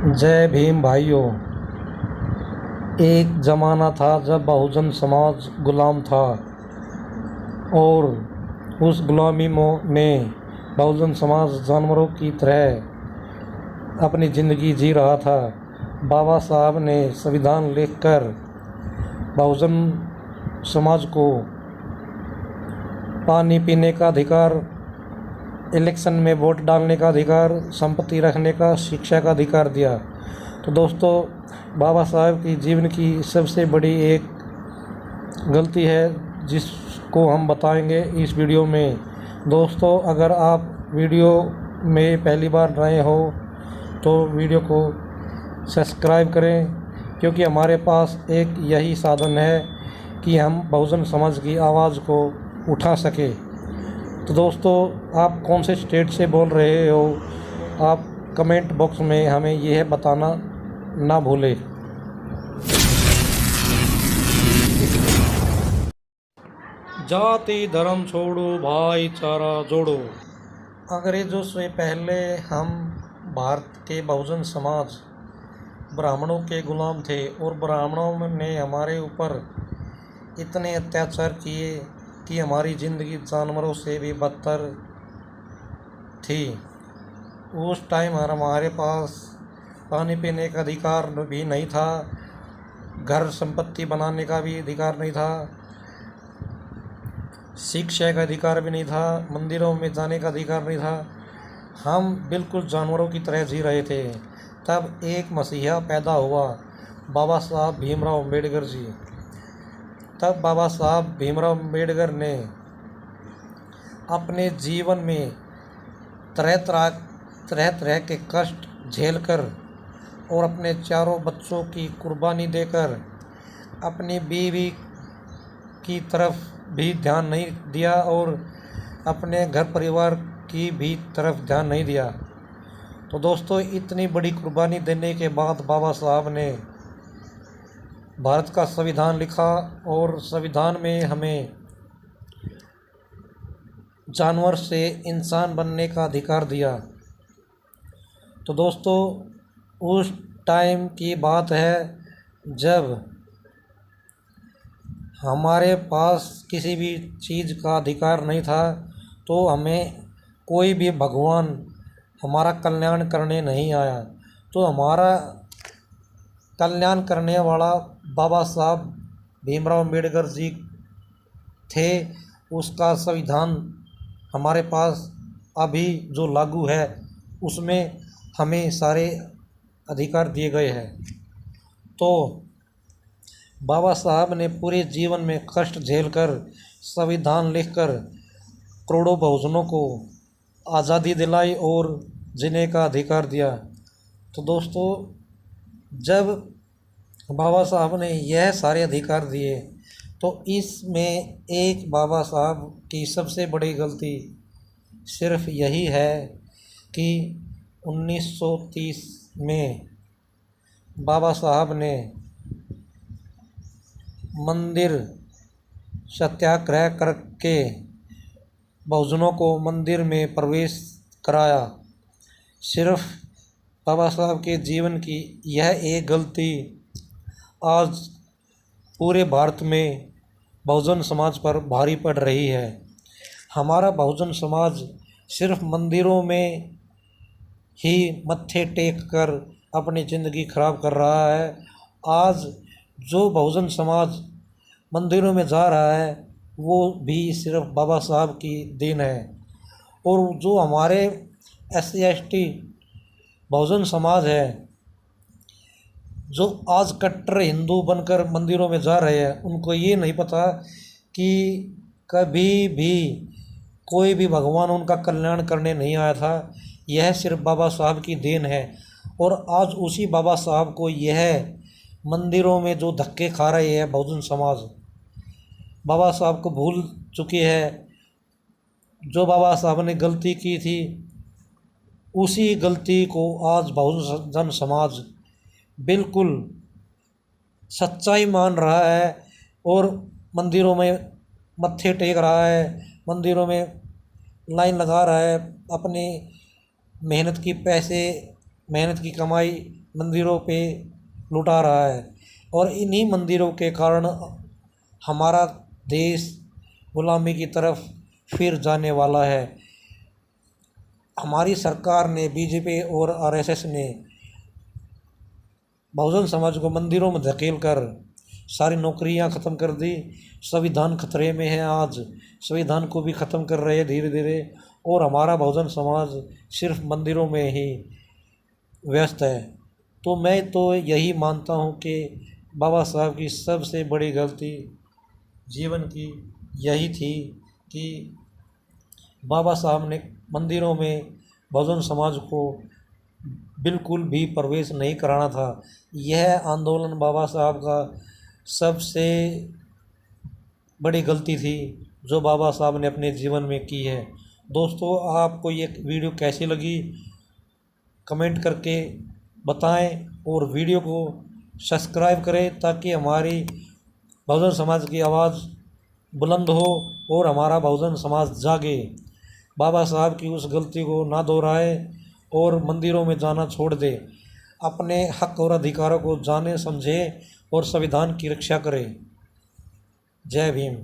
जय भीम भाइयों। एक ज़माना था जब बहुजन समाज गुलाम था और उस गुलामी में बहुजन समाज जानवरों की तरह अपनी ज़िंदगी जी रहा था। बाबा साहब ने संविधान लिखकर बहुजन समाज को पानी पीने का अधिकार, इलेक्शन में वोट डालने का अधिकार, संपत्ति रखने का, शिक्षा का अधिकार दिया। तो दोस्तों, बाबा साहब की जीवन की सबसे बड़ी एक गलती है जिसको हम बताएंगे इस वीडियो में। दोस्तों, अगर आप वीडियो में पहली बार नए हो तो वीडियो को सब्सक्राइब करें, क्योंकि हमारे पास एक यही साधन है कि हम बहुजन समाज की आवाज़ को उठा सके। तो दोस्तों, आप कौन से स्टेट से बोल रहे हो, आप कमेंट बॉक्स में हमें यह बताना ना भूलें। जाति धर्म छोड़ो, भाईचारा जोड़ो। अंग्रेज़ों से पहले हम भारत के बहुजन समाज ब्राह्मणों के गुलाम थे और ब्राह्मणों ने हमारे ऊपर इतने अत्याचार किए कि हमारी ज़िंदगी जानवरों से भी बदतर थी। उस टाइम हमारे पास पानी पीने का अधिकार भी नहीं था, घर संपत्ति बनाने का भी अधिकार नहीं था, शिक्षा का अधिकार भी नहीं था, मंदिरों में जाने का अधिकार नहीं था। हम बिल्कुल जानवरों की तरह जी रहे थे। तब एक मसीहा पैदा हुआ, बाबा साहब भीमराव अम्बेडकर जी। तब बाबा साहब भीमराव अम्बेडकर ने अपने जीवन में तरह तरह के कष्ट झेलकर और अपने चारों बच्चों की कुर्बानी देकर अपनी बीवी की तरफ भी ध्यान नहीं दिया और अपने घर परिवार की भी तरफ ध्यान नहीं दिया। तो दोस्तों, इतनी बड़ी कुर्बानी देने के बाद बाबा साहब ने भारत का संविधान लिखा और संविधान में हमें जानवर से इंसान बनने का अधिकार दिया। तो दोस्तों, उस टाइम की बात है जब हमारे पास किसी भी चीज़ का अधिकार नहीं था, तो हमें कोई भी भगवान हमारा कल्याण करने नहीं आया। तो हमारा कल्याण करने वाला बाबा साहब भीमराव अम्बेडकर जी थे। उसका संविधान हमारे पास अभी जो लागू है उसमें हमें सारे अधिकार दिए गए हैं। तो बाबा साहब ने पूरे जीवन में कष्ट झेलकर संविधान लिखकर करोड़ों बहुजनों को आज़ादी दिलाई और जीने का अधिकार दिया। तो दोस्तों, जब बाबा साहब ने यह सारे अधिकार दिए तो इसमें एक बाबा साहब की सबसे बड़ी गलती सिर्फ यही है कि 1930 में बाबा साहब ने मंदिर सत्याग्रह करके बहुजनों को मंदिर में प्रवेश कराया। सिर्फ बाबा साहब के जीवन की यह एक गलती आज पूरे भारत में बहुजन समाज पर भारी पड़ रही है। हमारा बहुजन समाज सिर्फ मंदिरों में ही मत्थे टेक कर अपनी ज़िंदगी खराब कर रहा है। आज जो बहुजन समाज मंदिरों में जा रहा है वो भी सिर्फ बाबा साहब की देन है। और जो हमारे SC ST बहुजन समाज है, जो आज कट्टर हिंदू बनकर मंदिरों में जा रहे हैं, उनको ये नहीं पता कि कभी भी कोई भी भगवान उनका कल्याण करने नहीं आया था। यह सिर्फ बाबा साहब की देन है। और आज उसी बाबा साहब को यह मंदिरों में जो धक्के खा रहे हैं बहुजन समाज, बाबा साहब को भूल चुकी है। जो बाबा साहब ने गलती की थी उसी गलती को आज बहुजन समाज बिल्कुल सच्चाई मान रहा है और मंदिरों में मत्थे टेक रहा है, मंदिरों में लाइन लगा रहा है, अपनी मेहनत की कमाई मंदिरों पे लुटा रहा है और इन्हीं मंदिरों के कारण हमारा देश गुलामी की तरफ फिर जाने वाला है। हमारी सरकार ने, बीजेपी और आरएसएस ने बहुजन समाज को मंदिरों में धकेल कर सारी नौकरियां ख़त्म कर दी। संविधान खतरे में है आज, संविधान को भी ख़त्म कर रहे हैं धीरे धीरे, और हमारा बहुजन समाज सिर्फ मंदिरों में ही व्यस्त है। तो मैं तो यही मानता हूँ कि बाबा साहब की सबसे बड़ी गलती जीवन की यही थी कि बाबा साहब ने मंदिरों में बहुजन समाज को बिल्कुल भी प्रवेश नहीं कराना था। यह आंदोलन बाबा साहब का सबसे बड़ी गलती थी जो बाबा साहब ने अपने जीवन में की है। दोस्तों, आपको ये वीडियो कैसी लगी कमेंट करके बताएं और वीडियो को सब्सक्राइब करें ताकि हमारी बहुजन समाज की आवाज़ बुलंद हो और हमारा बहुजन समाज जागे, बाबा साहब की उस गलती को ना दोहराए और मंदिरों में जाना छोड़ दे, अपने हक और अधिकारों को जाने समझे और संविधान की रक्षा करे। जय भीम।